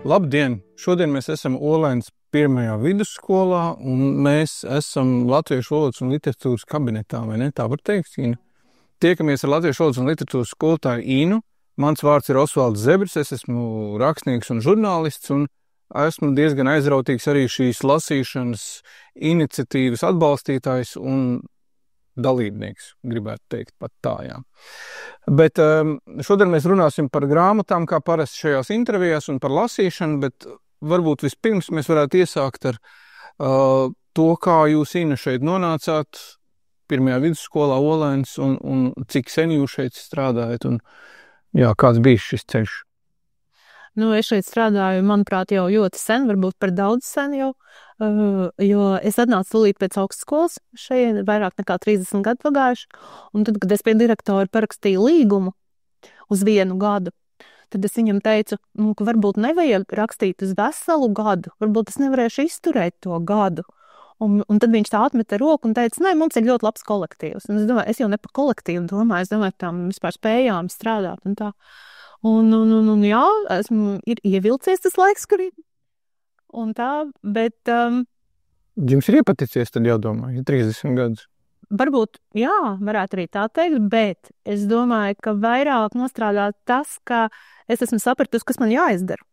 Labdien! Šodien mēs esam Olainas pirmajā vidusskolā, un mēs esam Latviešu valodas un literatūras kabinetā, vai ne? Tā var teikt, Ina? Tiekamies ar Latviešu valodas un literatūras skolotāju Inu. Mans vārds ir Osvalds Zebris, es esmu rakstnieks un žurnālists, un esmu diezgan aizrautīgs arī šīs lasīšanas iniciatīvas atbalstītājs un dalībnieks, gribētu teikt pat tā, jā. Bet šodien mēs runāsim par grāmatām, kā parasti šajās intervijās, un par lasīšanu, bet varbūt vispirms mēs varētu iesākt ar to, kā jūs, Ina, šeit nonācāt pirmajā vidusskolā Olainas, un cik sen jūs šeit strādājat, un jā, kāds bija šis ceļš? Es šeit strādāju, manuprāt, jau ļoti sen, varbūt par daudz sen jau, jo es atnācu tūlīt pēc augstskolas, šeit vairāk nekā 30 gadu pagājuši, un tad, kad es pie direktora parakstīju līgumu uz 1 gadu, tad es viņam teicu, ka varbūt nevajag rakstīt uz veselu gadu, varbūt es nevarēšu izturēt to gadu. Un tad viņš tā atmeta roku un teica, nē, mums ir ļoti labs kolektīvs. Un es domāju, es jau ne par kolektīvu domāju, es domāju, tām vispār spējām strādāt un tā. Un jā, ir ievilcies tas laiks, kur ir. Un tā, bet... Jums ir iepaticies, tad jādomā, ir 30 gadus. Varbūt, jā, varētu arī tā teikt, bet es domāju, ka vairāk nostrādāt tas, ka es esmu sapratusi, kas man jāizdara.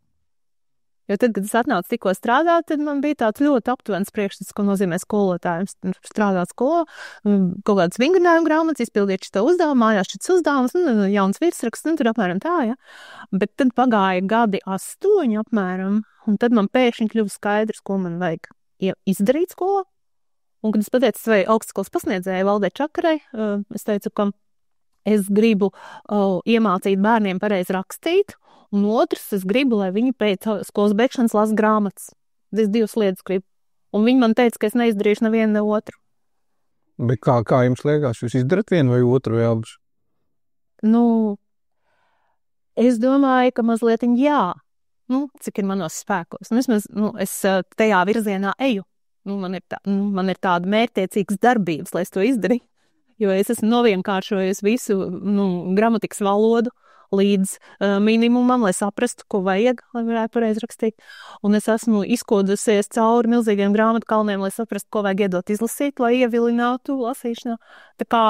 Jo tad, kad es atnācu tikko strādāt, tad man bija tāds ļoti aptuvens priekšstats, ko nozīmē skolotājiem strādāt skolā, kaut kādas vingrinājuma grāmatas, izpildīt šito uzdevumu, mājās šits uzdevums, jauns virsraksts, tur apmēram tā, ja. Bet tad pagāja gadi 8 apmēram, un tad man pēkšņi kļuva skaidrs, ko man vajag izdarīt skolā. Un, kad es pateicu savai augstskolas pasniedzēju Valdei Čakarai, es teicu, ka es gribu iemācīt bērniem pareizi rakstīt, un otrs, es gribu, lai viņi pēc skolas beigšanas lasa grāmatas. Es 2 lietas gribu. Un viņi man teica, ka es neizdarīšu nevienu, ne otru. Bet kā jums liekas, jūs izdarat vienu vai otru vai abus? Es domāju, ka mazliet jā. Cik ir manos spēkos. Vismaz, es tajā virzienā eju. Man ir tāda mērķtiecīgas darbības, lai es to izdarītu. Jo es esmu novienkāršojusi visu gramatikas valodu līdz minimumam, lai saprastu, ko vajag, lai varētu pareizi rakstīt. Un es esmu izkodusies cauri milzīgiem grāmatu kalniem, lai saprastu, ko vajag iedot izlasīt, lai ievilinātu lasīšanā. Tā kā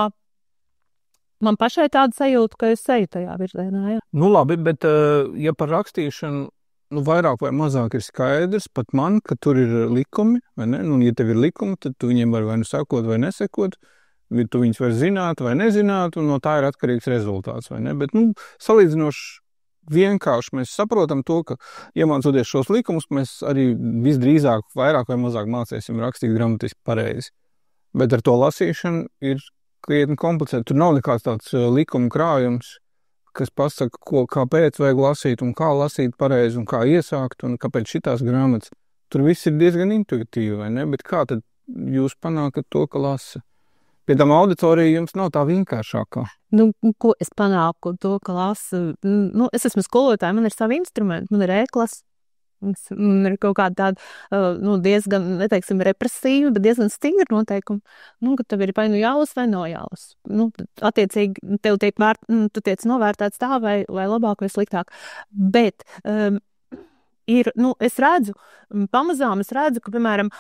man pašai tāda sajūta, ka es eju tajā virzienā, jā. Labi, bet ja par rakstīšanu vairāk vai mazāk ir skaidrs, pat man, ka tur ir likumi, vai ne? Ja tev ir likumi, tad tu viņiem var vai sekot vai nesekot, tu viņus var zināt vai nezināt, un no tā ir atkarīgs rezultāts, vai ne? Bet, salīdzinoši vienkārši mēs saprotam to, ka iemācoties šos likumus, mēs arī visdrīzāk vairāk vai mazāk mācīsim rakstīt gramatiski pareizi. Bet ar to lasīšanu ir krietni komplicēti. Tur nav nekāds tāds likuma krājums, kas pasaka, kāpēc vajag lasīt un kā lasīt pareizi un kā iesākt un kāpēc šitās grāmatas. Tur viss ir diezgan intuitīvi, vai ne? Bet kā tad jūs panākat to, ka lasa? Pie tam auditorija jums nav tā vienkāršākā. Ko es panāku to, ka lasu? Es esmu skolotāja, man ir savi instrumenti, man ir e-klasa. Man ir kaut kāda tāda, diezgan, neteiksim, represīva, bet diezgan stingra noteikuma. Ka tev ir vai jālasa vai nav jālasa. Attiecīgi, tev tu tiec novērtēts tā vai labāk vai sliktāk. Bet es redzu, pamazām es redzu, ka, piemēram,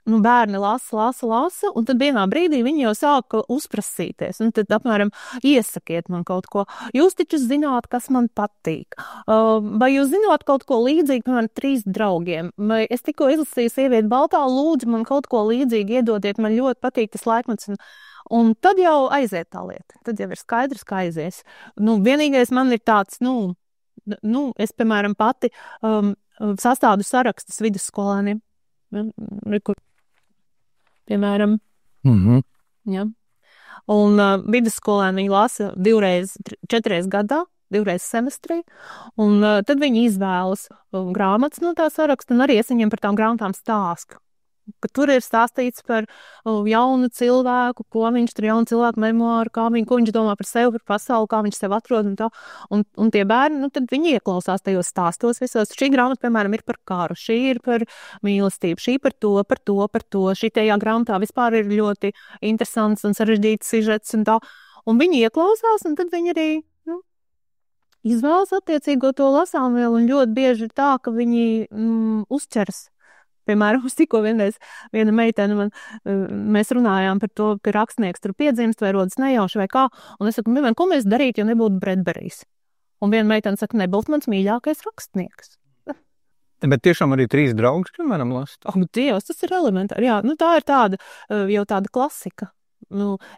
bērni lasa, un tad vienā brīdī viņi jau sāka uzprasīties, un tad apmēram iesakiet man kaut ko. Jūs taču zināt, kas man patīk. Vai jūs zināt kaut ko līdzīgu, piemēram, 3 draugiem? Vai es tikko izlasīju Sievieti baltā, lūdzu man kaut ko līdzīgi iedodiet, man ļoti patīk tas laikmets, un tad jau aiziet tā lieta. Tad jau ir skaidrs, kā aizies. Vienīgais man ir tāds, es, piemēram, pati sastādu sarakstus vidusskolēniem. Piemēram. Ja. Un vidusskolēni viņi lasa 4 gadā, 2 semestrī, un tad viņi izvēlas grāmatas no tā saraksta, un arī es viņiem par tām grāmatām stāstu. ka tur ir stāstīts par jaunu cilvēku, ko viņš tur jaunu cilvēku memoāru, ko viņš domā par sevi, par pasauli, kā viņš sev atrod un tā. Un tie bērni, tad viņi ieklausās tajos stāstos visos. Šī grāmata, piemēram, ir par karu, šī ir par mīlestību, šī par to. Šī tajā grāmatā vispār ir ļoti interesants un sarežģīts sižets un tā. Un viņi ieklausās, un tad viņi arī izvēlas attiecīgo to lasāmvielu, un ļoti bieži ir tā, ka viņi uzķers. Piemēram, tikko vienreiz viena meitene mēs runājām par to, ka rakstnieks tur piedzimst vai rodas nejauši vai kā, un es saku, ko mēs darītu, ja nebūtu Bredberijs? Un viena meitene saka, nebūtu mans mīļākais rakstnieks. Bet tiešām arī 3 draugus, piemēram, lasīt. Dievs, tas ir elementāri, jā, tā ir jau tāda klasika.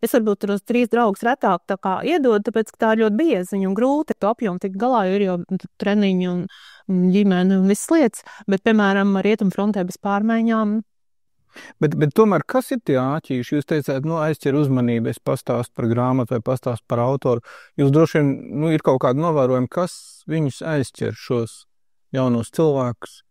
Es varbūt tos 3 draugus retāk tā kā iedod, tāpēc, ka tā ir ļoti bieziņa un grūti to apjomu tik galā, jo ir jau treniņi un ģimene un visas lietas, bet, piemēram, Rietumfrontē bez pārmaiņām. Bet tomēr, kas ir tie āķīši? Jūs teicāt, aizķer uzmanību, es pastāstu par grāmatu vai pastāstu par autoru. Jūs droši vien, ir kaut kādi novērojumi, kas viņus aizķer šos jaunos cilvēkus?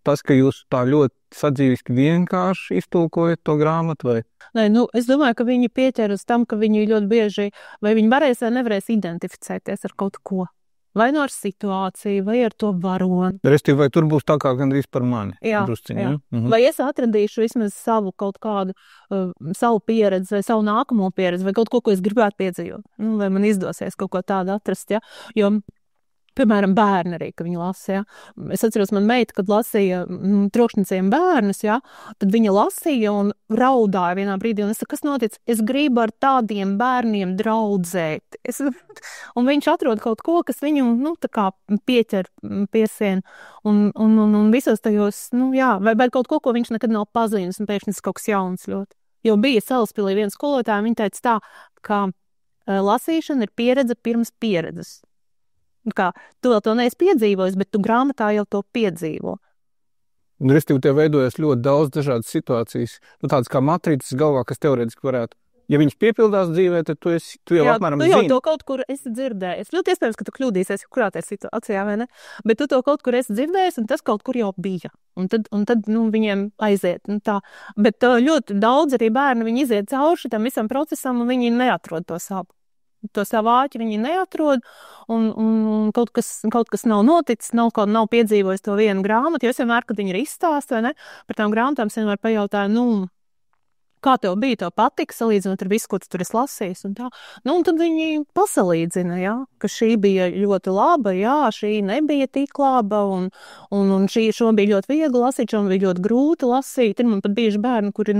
Tas, ka jūs tā ļoti sadzīviski vienkārši iztulkojat to grāmatu, vai? Nē, es domāju, ka viņi pieķer uz tam, ka viņi ļoti bieži, vai viņi varēs vai nevarēs identificēties ar kaut ko. Vai ar situāciju, vai ar to varoni. Restīvi, vai tur būs tā kā gandrīz par mani? Jā. Vai es atradīšu vismaz savu kaut kādu, savu pieredzi, vai savu nākamo pieredzi, vai kaut ko es gribētu piedzīvot. Vai man izdosies kaut ko tādu atrast, ja? Jo piemēram, bērni arī, ka viņi lasa, ja. Es atceros, man meita, kad lasīja Trokšņaciem bērnus, ja, tad viņa lasīja un raudāja vienā brīdī, un es saku, kas notic? Es gribu ar tādiem bērniem draudzēt. Un viņš atrod kaut ko, kas viņu, tā kā pieķer piesien, un visos tajos, vai kaut ko viņš nekad nav pazīnis, un pēkšņi tas kaut kas jauns ļoti. Jo bija Salaspilī viens skolotājs, viņa teica tā, ka lasīšana ir pieredze pirms pieredzes. Kā, tu vēl to neesi piedzīvojis, bet tu grāmatā jau to piedzīvo. Un restīvi tev veidojas ļoti daudz dažādas situācijas, tādas kā matrīces galvā, kas teorētiski varētu. Ja viņas piepildās dzīvē, tad tu jau apmēram zini. Tu jau to kaut kur esi dzirdējis. Ļoti iespējams, ka tu kļūdīsies kurā tajā situācijā, vai ne? Bet tu to kaut kur esi dzirdējis, un tas kaut kur jau bija. Un tad viņiem aiziet. Tā. Bet ļoti daudz arī bērni, viņi iziet cauri tam visam procesam, un viņi neatrod to savu. To savu āķi viņi neatrod, un kaut kas nav noticis, nav piedzīvojis to vienu grāmatu, jo es vienmēr, kad viņi ir izstāsti, vai ne, par tām grāmatām, es vienmēr pajautāju, kā tev bija, tev patika, salīdzinot ar visu, ko tu tur esi lasījis, un tā. Un tad viņi pasalīdzina, jā, ka šī bija ļoti laba, jā, šī nebija tik laba, un šo bija ļoti viegli lasīt, šo bija ļoti grūti lasīt. Ir man pat bijuši bērni, kuri,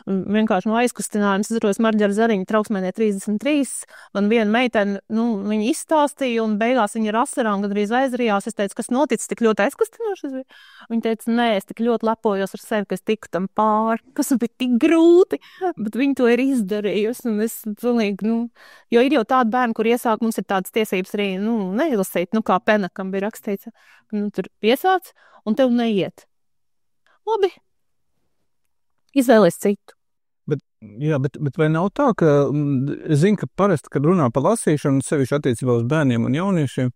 vienkārši no aizkustinājums, es atceros Marģera Zariņa Trauksmēnē 33, man viena meitene, viņa izstāstīja, un beigās viņa ar asarām gandrīz aizrijās. Es teicu, kas noticis, tik ļoti aizkustinoši? Viņa teica, nē, es tik ļoti lepojos ar sevi, ka es tiku tam pāri, kas bija tik grūti. Bet viņi to ir izdarījusi, un es pilnīgi, jo ir jau tādi bērni, kur iesāk, mums ir tādas tiesības arī, nelasīt, kā Penakam bija rakstīts, tur iesāc, un tev neiet. Labi, izvēlies citu. Bet vai nav tā, ka, es zinu, ka parasti, kad runā par lasīšanu, sevišķi attiecībā uz bērniem un jauniešiem,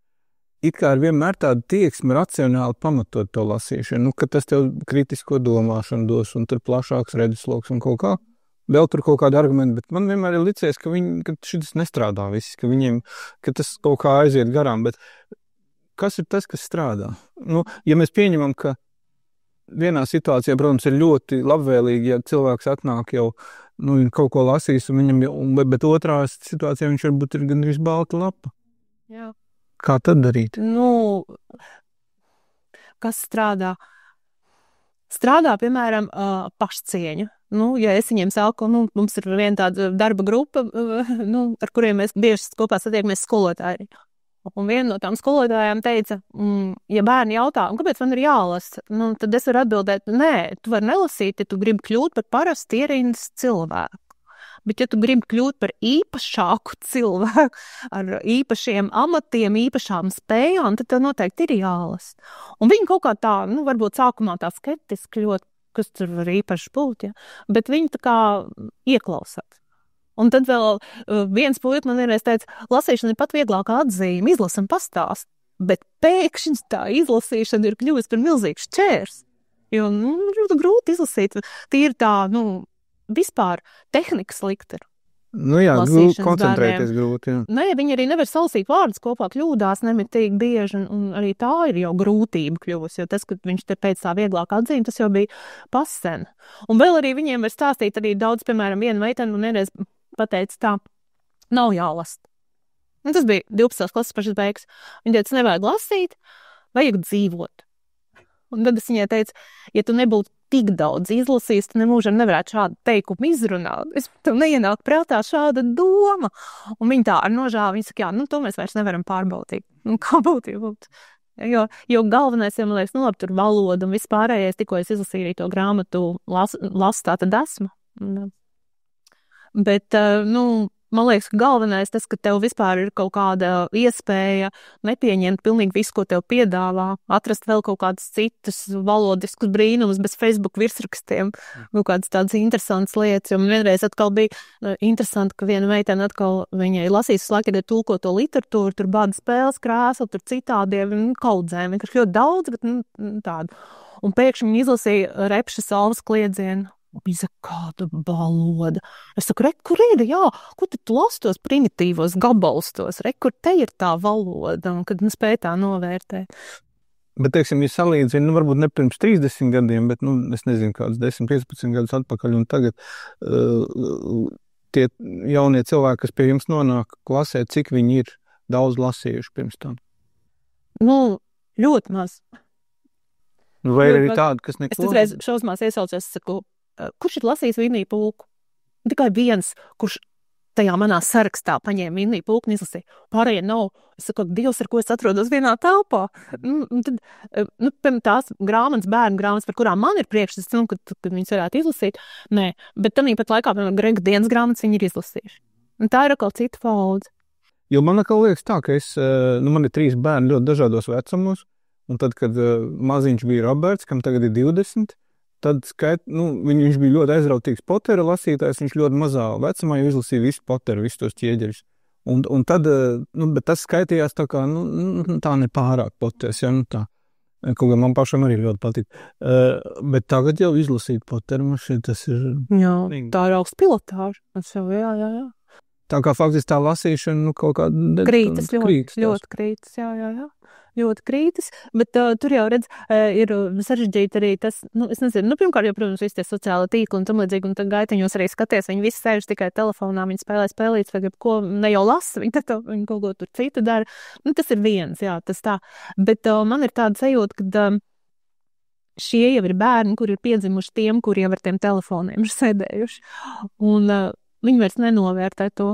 it kā ir vienmēr tāda tieksme racionāli pamatot to lasīšanu, ka tas tev kritisko domāšanu dos un tur plašāks redzesloks un kaut kā. Vēl tur kaut kādi argumenti, bet man vienmēr ir licies, ka šis nestrādā viss, ka tas kaut kā aiziet garām, bet kas ir tas, kas strādā? Ja mēs pieņemam, ka vienā situācijā, protams, ir ļoti labvēlīgi, ja cilvēks atnāk jau, kaut ko lasīs, bet otrā situācijā viņš varbūt ir gandrīz balta lapa. Jā. Kā tad darīt? Kas strādā? Strādā, piemēram, pašcieņa. Ja es viņiem saku, mums ir viena tāda darba grupa, ar kuriem mēs bieži kopā satiekamies skolotāji. Un viena no tām skolotājām teica, ja bērni jautā, kāpēc man ir jālasa, tad es varu atbildēt, nē, tu vari nelasīt, ja tu gribi kļūt par parastu ierindas cilvēku. Bet, ja tu gribi kļūt par īpašāku cilvēku, ar īpašiem amatiem, īpašām spējām, tad tev noteikti ir jālasa. Un viņi kaut kā tā, varbūt sākumā tā skeptiski ļoti, kas tur var īpaši būt, ja? Bet viņi tā kā ieklausās. Un tad vēl viens puika man vienreiz teica, lasīšana ir pat vieglākā atzīme, izlasam pastāst. Bet pēkšņi tā izlasīšana ir kļuvusi par milzīgu šķērs. Jo, ļoti grūti izlasīt. Tīri tā, vispār tehnika slikta ir. Jā, lasīšanas koncentrēties bērniem. grūti, jā. Nē, viņi arī nevar salasīt vārdus kopā, kļūdās nemitīgi bieži, un arī tā ir jau grūtība kļuvusi, jo tas, ka viņš te pēc tā vieglāk atzīm, tas jau bija pasen. Un vēl arī viņiem var stāstīt arī daudz, piemēram, viena meitene un vienreiz pateica tā, nav jālast. Un tas bija 12. klases pašas beigas. Viņa teica, nevajag lasīt, vajag dzīvot. Un tad es viņai teicu, ja tu nebūtu tik daudz izlasījis, tu nemūžam nevarētu šādu teikumu izrunāt. Es tev neienāk prātā šāda doma. Un viņa tā ar nožēlu, viņa saka, jā, to mēs vairs nevaram pārbaudīt. Kā būtu, ja būtu? Jo galvenais, ja man liekas, labi, tur valoda un vispārējais, tikko es izlasīju arī to grāmatu, lasu tā tad esmu. Bet, man liekas, ka galvenais tas, ka tev vispār ir kaut kāda iespēja nepieņemt pilnīgi visu, ko tev piedāvā, atrast vēl kaut kādus citus valodiskus brīnumus bez Facebook virsrakstiem, kaut kādas tādas interesantas lietas, jo man vienreiz atkal bija interesanti, ka viena meitene atkal viņai lasīs uz laiku, kad tulko to literatūru, tur bada spēles krēslu, tur citādiem kaudzēm, vienkārši ļoti daudz, bet tādu. Un pēkšņi viņa izlasīja Repša salvas kliedzienu. Viņa saka, kāda valoda. Es saku, kur ir, ko tu lasi tos primitīvos gabalus tos, kur te ir tā valoda, un kad spēj tā novērtēt. Bet, teiksim, ja salīdzinu, varbūt ne pirms 30 gadiem, bet, es nezinu, kādus 10-15 gadus atpakaļ, un tagad tie jaunie cilvēki, kas pie jums nonāk klasē, cik viņi ir daudz lasījuši pirms tam? Ļoti maz. Vai arī tādi, kas neko? Es toreiz šausmās iesaucos, es saku, kurš ir lasījis Vinniju Pūku? Tikai viens, kurš tajā manā sarakstā paņēma Vinniju Pūku un izlasīja. Pārējie nav. Es saku, Dievs, ar ko es atrodos vienā telpā. Tad, tās grāmatas, bērnu grāmatas, par kurām man ir priekšstats, kad viņas varētu izlasīt. Nē, bet tāpat laikā, piemēram, Grega dienas grāmatas viņi ir izlasījuši. Un tā ir atkal cita paudze. Jo man atkal liekas tā, ka man ir 3 bērni ļoti dažādos vecumos, un tad, kad maziņš bija Roberts, kam tagad ir 20, tad viņš bija ļoti aizrautīgs Potera lasītājs, viņš ļoti mazā vecumā jau izlasīja visu Poteru, visus tos ķieģeļus. Un tad, bet tas skaitījās tā kā, tā nepārāk Poters, tā. Kaut gan man pašam arī ļoti patīk. Bet tagad jau izlasīt Poteru, tas ir... Jā, tā ir augsts pilotāža. Jā. Tā kā faktiski tā lasīšana, kaut kāda... Krītas, ļoti krītas, jā. Ļoti krītas, bet tur jau redz, ir sarežģīti arī tas, es nezinu, pirmkārt jau, protams, visi tie sociāli tīkli un tam līdzīgi, un tad gaitiņos arī skaties, viņi visi sēž tikai telefonā, viņi spēlē spēlītas, vai ko ne jau lasa, viņi kaut ko tur citu dara. Tas ir viens, jā, tas tā. Bet man ir tāda sajūta, ka šie jau ir bērni, kuri ir piedzimuši tiem, kuri jau ar tiem telefoniem ir sēdējuši. Un viņi vairs nenovērtē to,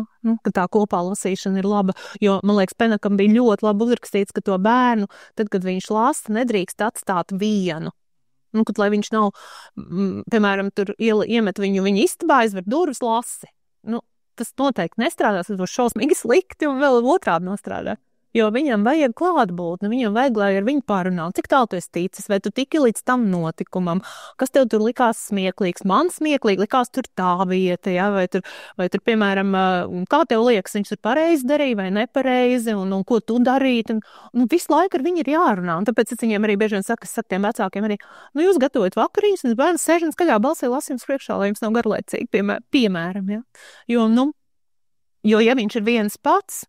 ka tā kopā lasīšana ir laba, jo, man liekas, Penakam bija ļoti labi uzrakstīts, ka to bērnu, tad, kad viņš lasa, nedrīkst atstāt vienu. Kad, lai viņš nav, piemēram, tur iemet viņu istabā, aizver durvis lasi. Tas noteikti nestrādās, tas būs šausmīgi slikti un vēl otrādi nostrādā. Jo viņam vajag klātbūtni, viņam vajag, lai ar viņu pārunā. Cik tālu tu esi ticis, vai tu tiki līdz tam notikumam? Kas tev tur likās smieklīgs? Man smieklīgi likās tur tā vieta, ja? Vai tur, piemēram, kā tev liekas, viņš tur pareizi darīja vai nepareizi, un ko tu darīt? Un visu laiku ar viņu ir jārunā. Un tāpēc es viņiem arī bieži vien saku, es saku tiem vecākiem arī, jūs gatavojat vakariņas, un bērns sēž un skaļā balsī lasījums priekšā, lai jums nav garlaicīgi, piemēram, ja? Jo ja viņš ir viens pats,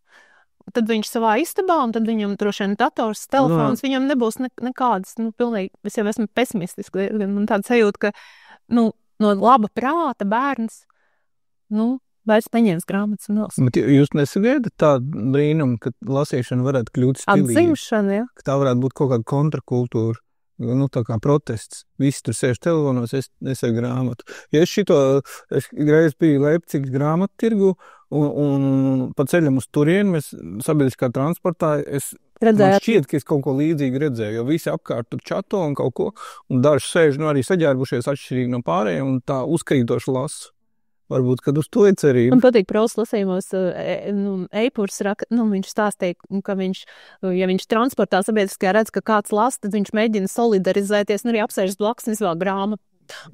tad viņš savā istabā, un tad viņam droši vien dators, telefons, viņam nebūs nekādas, pilnīgi, es jau esmu pesimistisks, man tāda sajūta, ka, no laba prāta bērns, vairs neņems grāmatas un nelas. Bet jūs nesagaidat tādu brīnumu, ka lasīšana varētu kļūt stilīga? Atzimšana, jā. Ka tā varētu būt kaut kāda kontrakultūra, tā kā protests. Visi tur sēž telefonos, es ar grāmatu. Ja es reiz biju Leipcigas grāmatu tirgu, un pa ceļam uz turieni, mēs sabiedriskā transportā, man šķiet, ka es kaut ko līdzīgi redzēju, jo visi apkārt tur čato un kaut ko, un daži sēž, arī saģērbušies atšķirīgi no pārējiem, un tā uzkrītoši lasu. Varbūt, kad uz to ir cerība. Man patīk Prausts lasījumos, Eipurs viņš stāstīja, ka ja viņš transportā sabiedriskajā redz, ka kāds lasa, tad viņš mēģina solidarizēties un arī apsēžas blakus un izvēl grāmatu.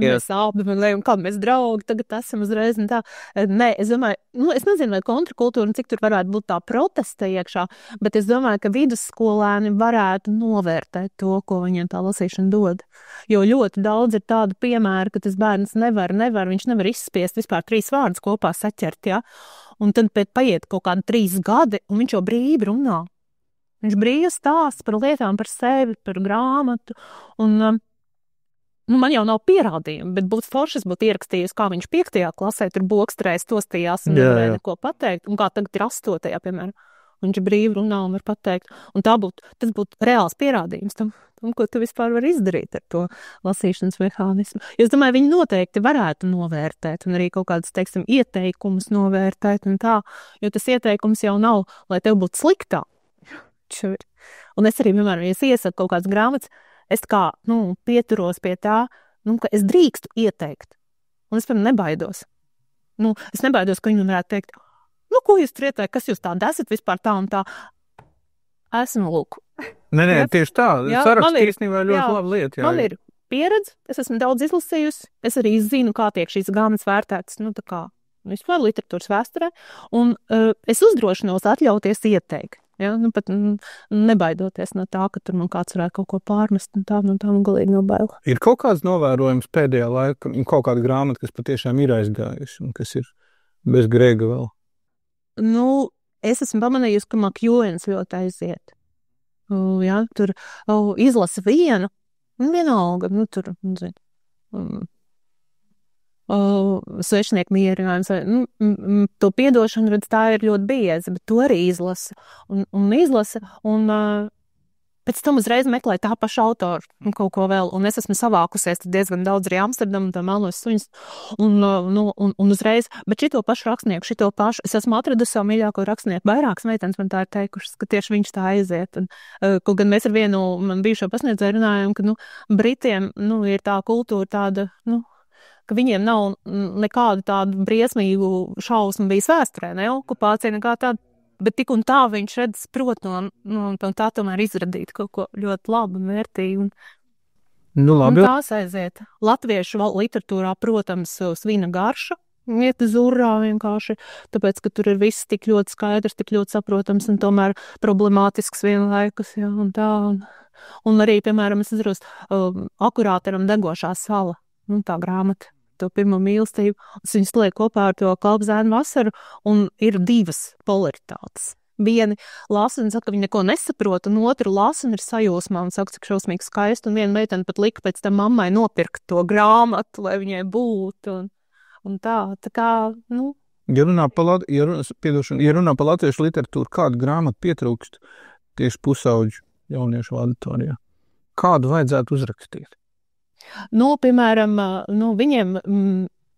Mēs abi, kā mēs draugi, tagad esam uzreiz un tā. Nē, es domāju, es nezinu, vai kontrakultūra un cik tur varētu būt tā protesta iekšā, bet es domāju, ka vidusskolēni varētu novērtēt to, ko viņiem tā lasīšana dod. Jo ļoti daudz ir tādu piemēru, ka tas bērns viņš nevar izspiest vispār 3 vārdus kopā saķert, ja? Un tad paiet kaut kādi 3 gadi, un viņš jau brīvi runā. Viņš brīvi stāsta par lietām, par sevi, par grāmatu, un man jau nav pierādījumi, bet būtu forši, es būtu ierakstījusi, kā viņš 5. klasē tur bokstrēs, tostījās un nevarēja neko pateikt, un kā tagad ir 8. piemēram. Viņš brīvi runā un var pateikt, un tas būtu reāls pierādījums tam, ko tu vispār vari izdarīt ar to lasīšanas mehānismu. Jo es domāju, viņi noteikti varētu novērtēt, un arī kaut kādus, teiksim, ieteikumus novērtēt, un tā, jo tas ieteikums jau nav, lai tev būtu sliktāk. Un es arī, piemēram, ja es iesaku kaut kādas grāmatas, es kā, pieturos pie tā, ka es drīkstu ieteikt. Un es, piemēram, nebaidos. Es nebaidos, ka viņi varētu teikt, ko jūs tur ieteikt, kas jūs tādi esat vispār tā un tā. Esmu lūk. Nē, tieši tā. Saraksts īstenībā ļoti laba lieta. Jā. Man ir pieredze, es esmu daudz izlasījusi, es arī zinu, kā tiek šīs grāmatas vērtētas, vispār literatūras vēsturē, un es uzdrošinos atļauties ieteikt. Ja, pat nebaidoties no tā, ka tur man kāds varētu kaut ko pārmest, un tā man galīgi nav bail. Ir kaut kāds novērojums pēdējā laikā, kaut kāda grāmata, kas patiešām ir aizgājusi, un kas ir bez Grega vēl? Es esmu pamanījusi, ka Makjūens ļoti aiziet. Ja, tur izlasa vienu, vienalga, tur, svešnieku mierinājums, to piedošanu, redz, tā ir ļoti bieza, bet to arī izlasa, un pēc tam uzreiz meklē tā paša autoru kaut ko vēl, un es esmu savākusies diezgan daudz arī Amsterdamu, tā melnos suņus, un uzreiz, bet šito pašu rakstnieku, es esmu atradusi savu mīļāko rakstnieku, vairākas meitenes man tā ir teikušas, ka tieši viņš tā aiziet, un kaut gan mēs ar vienu man bijušo pasniedzēju runājam, ka, Britiem, ir tā kultūra tāda, ka viņiem nav nekādu tādu briesmīgu šausmu bijis vēsturē, ne okupācija, nekā tāda, bet tik un tā viņš redz, prot no tā tomēr izradīt kaut ko ļoti labu un vērtīgu. Labi. Un tās aiziet. Latviešu literatūrā, protams, svina garša, iet uz urā vienkārši, tāpēc, ka tur ir viss tik ļoti skaidrs, tik ļoti saprotams un tomēr problemātisks vienlaikus, jā, un tā. Un arī, piemēram, es atceros, Akurāteram Degošā sala. Tā grāmata, to pirmo mīlestību, es viņus liek kopā ar to Kalpzēnu vasaru, un ir 2 polaritātes. Vieni lasa un saka, ka viņi neko nesaprot, un otru lasa un ir sajūsmā un saka, cik šausmīgi skaisti, un viena meitene pat lika pēc tam mammai nopirkt to grāmatu, lai viņai būtu, un tā kā, Ja runā par latviešu literatūru, kādu grāmatu pietrūkst tieši pusauģu jauniešu auditorijā? Kādu vajadzētu uzrakstīt? Piemēram, viņiem,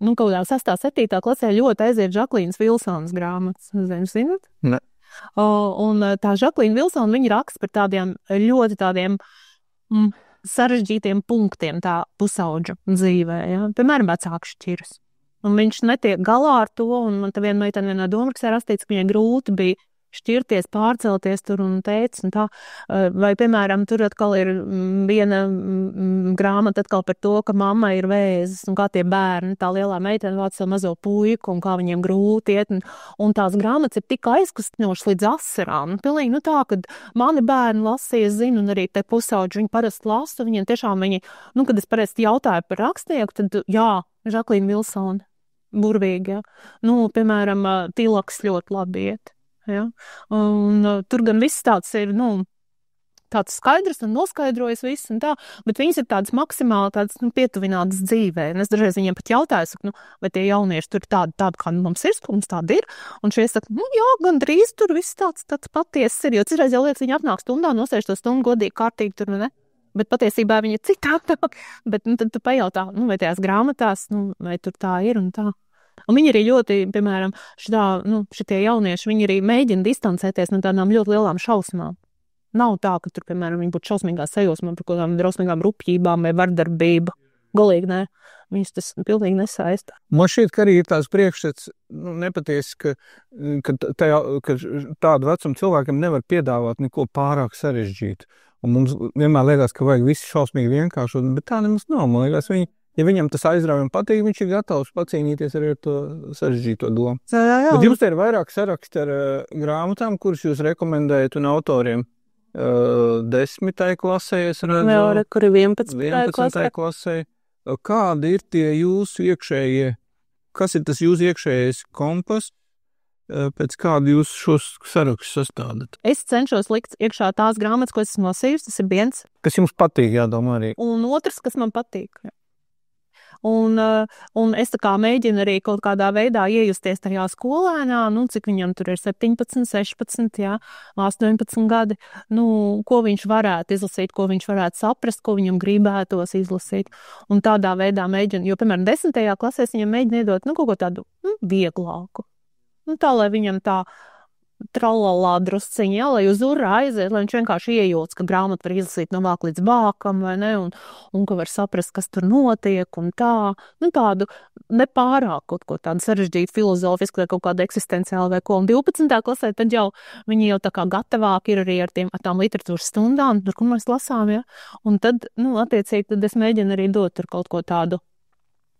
kaut kādā 6. 7. klasē ļoti aiziet Žaklīnas Vilsonas grāmatas. Zināt? Ne. Un tā Žaklīna Vilsona, viņa raksta par tādiem ļoti tādiem sarežģītiem punktiem tā pusauģa dzīvē. Ja? Piemēram, vecāku šķiras. Un viņš netiek galā ar to, un man te viena meitene vienā domraksē rakstīts, ka viņai grūti bija šķirties, pārcelties tur un teicis, un tā, vai, piemēram, tur atkal ir viena grāmata atkal par to, ka mamma ir vēzis, un kā tie bērni, tā lielā meitene vāc savu mazo puiku, un kā viņiem grūti iet, un tās grāmatas ir tik aizkustinošas līdz asarām, pilnīgi, tā, kad mani bērni lasīja, zinu, un arī te pusauģi, viņi parasti lasa, viņiem tiešām kad es parasti jautāju par rakstnieku, tad, jā, Žaklīna Vilsona, burvīgi, jā. Piemēram, Tilaks ļoti labi iet. Ja? Un tur gan viss tāds ir, tāds skaidrs un noskaidrojas viss un tā, bet viņas ir tādas maksimāli tādas, pietuvinātas dzīvē. Un es dažreiz viņiem pat jautāju, saku, vai tie jaunieši tur tādi kā mums ir, mums tādi ir. Un šie saka, jā, gan drīz tur viss tāds patiesas ir, jo citreiz jau liekas, viņi atnāk stundā, nosēž to stundu godīgi, kārtīgi tur, ne? Bet patiesībā viņi ir citādāk. Bet tad tu pajautā, vai tajās grāmatās, vai tur tā ir un tā. Un viņi arī ļoti, piemēram, šitie jaunieši, viņi arī mēģina distancēties no tādām ļoti lielām šausmām. Nav tā, ka tur, piemēram, viņi būtu šausmīgā sajūsmā par kaut kādām drausmīgām rupjībām vai vardarbību. Galīgi nē. Viņus tas pilnīgi nesaista. Man šķiet, ka arī ir tās priekšstats nepatiesi, ka tādu vecumu cilvēkiem nevar piedāvāt neko pārāk sarežģītu. Un mums vienmēr liekas, ka vajag visu šausmīgi vienkāršot, bet tā nemaz nav. Man liekas, ja viņam tas aizrauj un patīk, viņš ir gatavs pacīnīties arī ar to sarežģīto domu. Jā. Bet jums te ir vairāk saraksti ar grāmatām, kuras jūs rekomendējat un autoriem 10. klasē, es redzu. Jā, kur ir 11. klasē. Kādi ir tie jūsu iekšējie, kas ir tas jūsu iekšējais kompas, pēc kādu jūs šos sarakstus sastādat? Es cenšos likt iekšā tās grāmatas, ko esmu lasījusi, tas ir viens. Kas jums patīk, jādomā arī. Un otrs, kas man patīk. Un es tā kā mēģinu arī kaut kādā veidā iejusties tajā skolēnā, cik viņam tur ir 17, 16, 18 gadi, ko viņš varētu izlasīt, ko viņš varētu saprast, ko viņam gribētos izlasīt. Un tādā veidā mēģinu, jo, piemēram, 10. klasē viņam mēģinu iedot, kaut ko tādu vieglāku. Tā, lai viņam tā tralalā drusciņa, lai uz urā aiziet, lai viņš vienkārši iejūtas, ka grāmatu var izlasīt no vāk līdz bākam, vai ne, un ka var saprast, kas tur notiek, un tā, tādu nepārāk kaut ko tādu sarežģītu filozofisku vai kaut kādu eksistenciālu vai ko. Un 12. klasē tad jau viņi jau tā kā gatavāk ir arī ar tām literatūras stundām, tur, kur mēs lasām, ja, un tad, attiecīgi, tad es mēģinu arī dot tur kaut ko tādu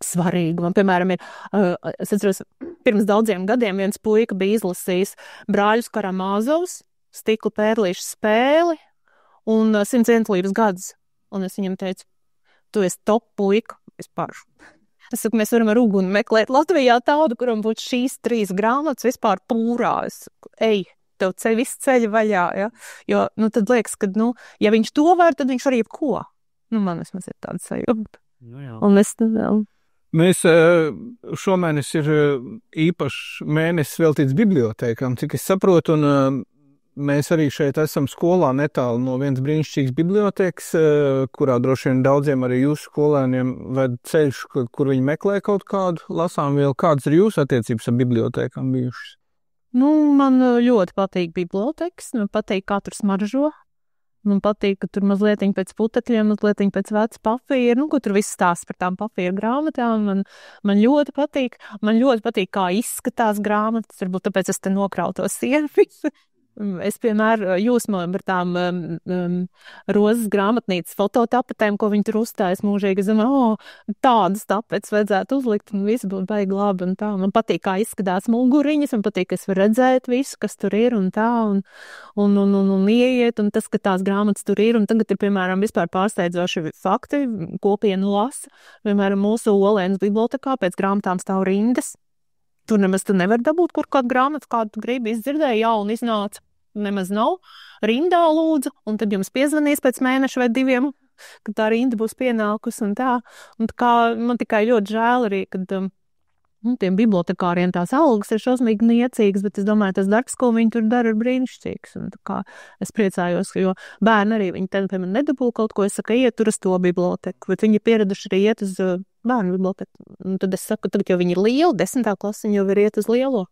svarīgu. Man, piemēram, es atceros, pirms daudziem gadiem viens puika bija izlasījis Brāļus Karamāzovus, Stikla pērlīšu spēli un 101 līdz gadus. Un es viņam teicu, tu esi top puika vispār. Es saku, mēs varam ar uguni meklēt Latvijā tādu, kuram būtu šīs 3 grāmatas vispār pūrā. Es saku, tev viss ceļa vaļā, ja? Jo, tad liekas, ka, ja viņš to var, tad viņš var jebko. Man vismaz ir tāda sajūta. Un es vēl... Mēs šomēnes ir īpašs mēnesis veltīts bibliotēkām, cik es saprotu, un mēs arī šeit esam skolā netālu no vienas brīnišķīgas bibliotēkas, kurā droši vien daudziem arī jūsu skolēniem ved ceļš, kur viņi meklē kaut kādu lasām vielu. Kādas ir jūsu attiecības ar bibliotēkām bijušas? Man ļoti patīk bibliotēkas, man patīk, kā tur smaržo. Man patīk, ka tur mazliet pēc putekļiem, mazliet pēc veca papīra, ko tur viss stāsta par tām papīra grāmatām. Man ļoti patīk. Man ļoti patīk, kā izskatās grāmatas, varbūt tāpēc es te nokrauju to sienu. Es, piemēram, jūsmoju par tām rozes grāmatnīcas fototapetēm, ko viņi tur uzstājas mūžīgi. Es domāju, tādas tapetes vajadzētu uzlikt, un viss būtu baigi labi, un tā. Man patīk, kā izskatās muguriņas, man patīk, ka es varu redzēt visu, kas tur ir, un tā, un ieiet, un tas, ka tās grāmatas tur ir, un tagad ir, piemēram, vispār pārsteidzoši fakti, kopienu lasa. Piemēram, mūsu Olēnas bibliotekā pēc grāmatām stāv rindas. Tur nemaz tu nevar dabūt, kur kādu grāmatu, kādu tu gribi izdzirdēji, jaunu iznāca. Nemaz nav. Rindā lūdzu, un tad jums piezvanīs pēc mēneša vai 2, kad tā rinda būs pienākusi un tā. Un tā kā man tikai ļoti žēl arī, kad tiem bibliotekāriem tās algas ir šausmīgi niecīgas, bet es domāju, tas darbs, ko viņi tur dara, ir brīnišķīgs. Un tā kā es priecājos, jo bērni arī, viņi tad, piemēram, nedabū kaut ko, es saku, iet tur uz to biblioteku, bet viņi ir pieraduši arī iet uz bērnu biblioteku. Un tad es saku, tagad jau viņi ir lieli, 10. klasi, viņi jau ir iet uz lielo.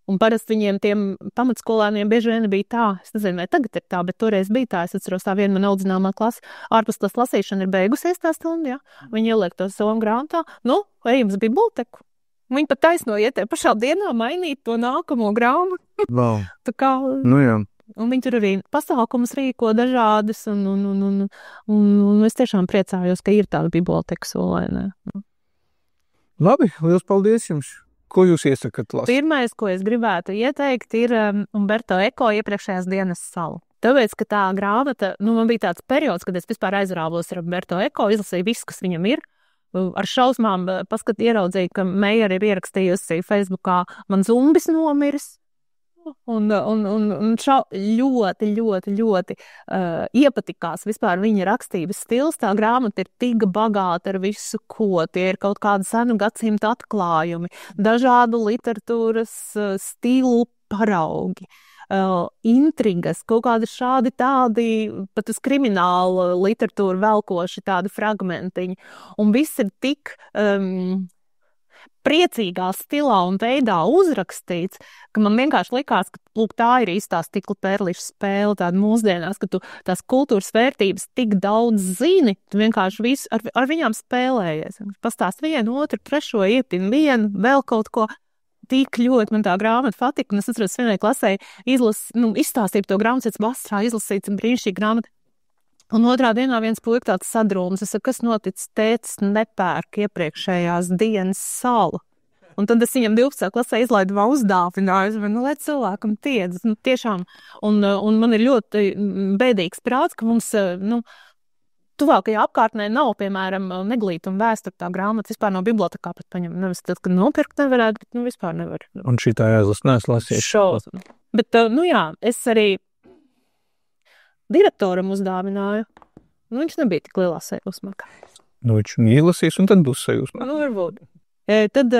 Un parasti viņiem tiem pamatskolēniem bieži vien bija tā, es nezinu, vai tagad ir tā, bet toreiz bija tā, es atceros tā viena man audzināmā klase, ārpus tās lasīšana ir beigusies tā stunda, ja? Viņi ieliek to savam grāmatā, ejam uz biblioteku. Viņi pat taisno iet pašā dienā mainīt to nākamo grāmatu. Wow. Tā kā... Jā. Un viņi tur arī pasākumus rīko dažādas, un es tiešām priecājos, ka ir tāda biblioteka Olēnā. Labi, liels paldies jums! Ko jūs iesakat lasīt? Pirmais, ko es gribētu ieteikt, ir Umberto Eco Iepriekšējās dienas sala. Tāpēc, ka tā grāmata, man bija tāds periods, kad es vispār aizrāvos ar Umberto Eco, izlasīju visu, kas viņam ir. Ar šausmām ieraudzīju, ka Meija ir ierakstījusi Facebookā, man zumbis nomiris. Un ļoti iepatikās vispār viņa rakstības stils. Tā grāmata ir tik bagāta ar visu, ko tie ir kaut kādi senu gadsimtu atklājumi, dažādu literatūras stilu paraugi, intrigas, kaut kādi šādi tādi, pat uz kriminālu literatūru velkoši tādi fragmentiņi. Un viss ir tik... priecīgā stilā un veidā uzrakstīts, ka man vienkārši likās, ka lūk, tā ir īstā Stikla pērlīšu spēle, tāda mūsdienās, ka tu tās kultūras vērtības tik daudz zini, tu vienkārši visu ar viņām spēlējies. Pastāst vienu, otru, trešo, iepini vienu, vēl kaut ko. Tik ļoti man tā grāmata patika, un es atceros vienai klasē izstāstīju to grāmatu, pēc vasarā izlasīts un brīnišķīgi grāmata. Un otrā dienā viens puika tāds sadrūms. Es saku, kas noticis? Tētis nepērk iepriekšējās dienas salu. Un tad es viņam 12. klasē izlaidu vēl uzdāvinājumu, lai cilvēkam tiedz. Tiešām, un man ir ļoti bēdīgs prāts, ka mums, tuvākajā apkārtnē nav, piemēram, Neglīta un vēsture tā grāmata, vispār nav bibliotekā pat paņem. Nevis tad, kad nopirkt nevarētu, bet vispār nevar. Un šī tā jāizlas, neesmu lasījis. Šausmas. Bet, jā, es arī direktoram uzdāvināju. Viņš nebija tik lielā sajūsmā. Viņš ielasīs, un tad būs sajūsmā. Varbūt. Tad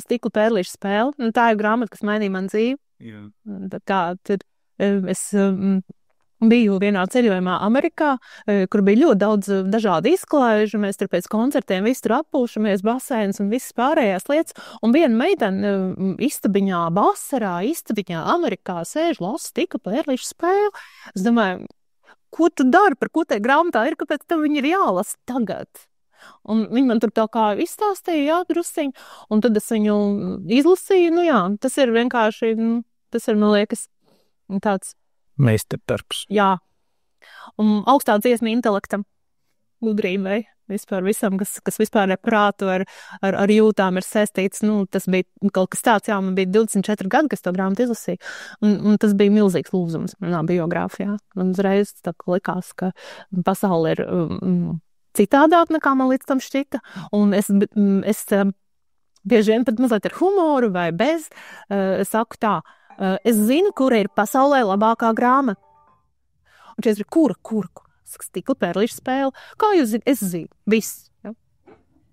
Stikla pērlīša spēle. Tā ir grāmata, kas mainīja man dzīvi. Jā. Tad es biju vienā ceļojumā Amerikā, kur bija ļoti daudz dažādu izklaižu. Mēs tur pēc koncertiem visi tur atpūšamies, basēns un visas pārējās lietas. Un viena meitene istabiņā, vasarā, istabiņā Amerikā sēž, lasa Stikla pērlīša spēle. Es domāju, ko tu dari, par ko tai grāmatā ir, kāpēc tev viņi ir jālasa tagad? Un viņi man tur tā kā izstāstīja, jā, drusciņi, un tad es viņu izlasīju, tas ir vienkārši, tas ir, man liekas, tāds meistardarbs. Jā, un augstā dziesma intelektam, gudrībai, vispār visam, kas vispār ar prātu, ar jūtām ir saistīts, tas bija kaut kas tāds, jā, man bija 24 gadi, kas to grāmatu izlasīja, un tas bija milzīgs lūzums manā biogrāfijā, un uzreiz tā likās, ka pasaule ir citādāk nekā man līdz tam šķita, un es bieži vien pat mazliet ar humoru vai bez, saku tā, es zinu, kura ir pasaulē labākā grāmata. Un šeit ir kura? Stikla pērlīša spēle. Kā jūs zināt? Es zinu. Viss. Ja?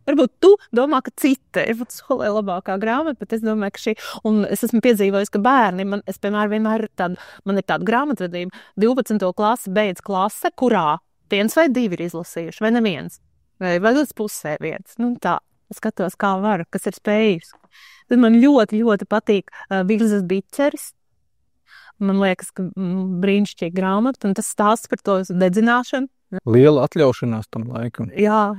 Varbūt tu domā, ka cita ir pasaulē labākā grāmata, bet es domāju, ka šī, un es esmu piedzīvojis, ka bērni, es piemēram vienmēr man ir tāda grāmatvedība, 12. klase beidz klase, kurā viens vai divi ir izlasījuši, vai neviens, vai līdz pusē viens. Tā, es skatos, kā var, kas ir spējīgs. Tad man ļoti, ļoti patīk Virzas Biķeris. Man liekas, ka brīnišķīga grāmata, un tas stāsts par to dedzināšanu. Liela atļaušanās tam laikam. Jā.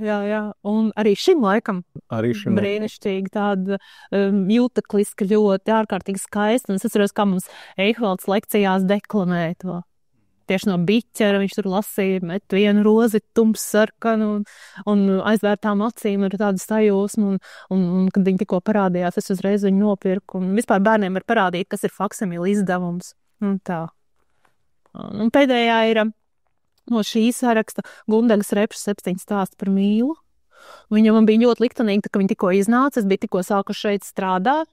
Un arī šim laikam. Brīnišķīgi tāda jūtekliska, ļoti ārkārtīgi skaista. Un es atceros, kā mums Eichvalds lekcijās deklamēja to. Tieši no Biķera viņš tur lasīja, met vienu rozi tumssarkanu un aizvērtām acīm ir tāda sajūsma, un kad viņi tikko parādījās, es uzreiz viņu nopirku. Un vispār bērniem ir parādīt, kas ir faksimila izdevums. Un tā. Un pēdējā ir no šī saraksta Gundegas Repšas 7 stāsti par mīlu. Viņa man bija ļoti liktenīga, ka viņa tikko iznāca, es biju tikko sākuši šeit strādāt.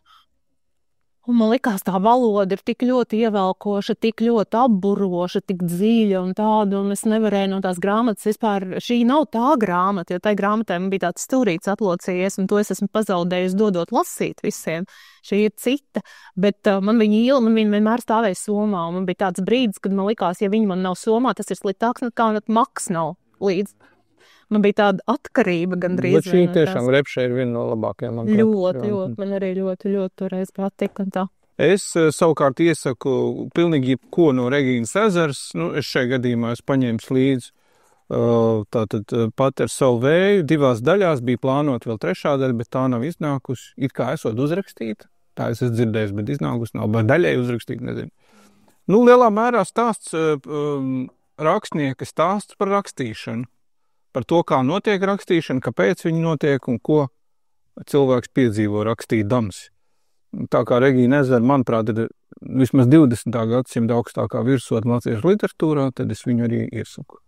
Un man likās, tā valoda ir tik ļoti ievelkoša, tik ļoti apburoša, tik dziļa un tāda, un es nevarēju no tās grāmatas vispār, šī nav tā grāmata, jo tai grāmatai man bija tāds stūrīts atlocījies, un to es esmu pazaudējusi dodot lasīt visiem. Šī ir cita, bet man viņa vienmēr stāvēja somā, un man bija tāds brīdis, kad man likās, ja viņa man nav somā, tas ir sliktāks nekā maks nav līdz. Man bija tāda atkarība gandrīz. Bet šī tiešām Repša ir viena no labākajām. Ļoti, man arī ļoti toreiz patika un tā. Es savukārt iesaku pilnīgi jebko no Regīnas ezers. Es šajā gadījumā paņēmu līdzi tātad pat ar savu vēju. 2 daļās bija plānot vēl 3. daļa, bet tā nav iznākusi. It kā esot uzrakstīta. Tā es esmu dzirdējis, bet iznākusi nav. Bet daļai uzrakstīta, nezinu. Lielā mērā stāsts rakstnieka stāsts par rakstīšanu. Par to, kā notiek rakstīšana, kāpēc viņi notiek un ko cilvēks piedzīvo rakstīdams. Tā kā Regīna ezera, manuprāt, ir vismaz 20. gadsimta augstākā virsotne latviešu literatūrā, tad es viņu arī iesaku.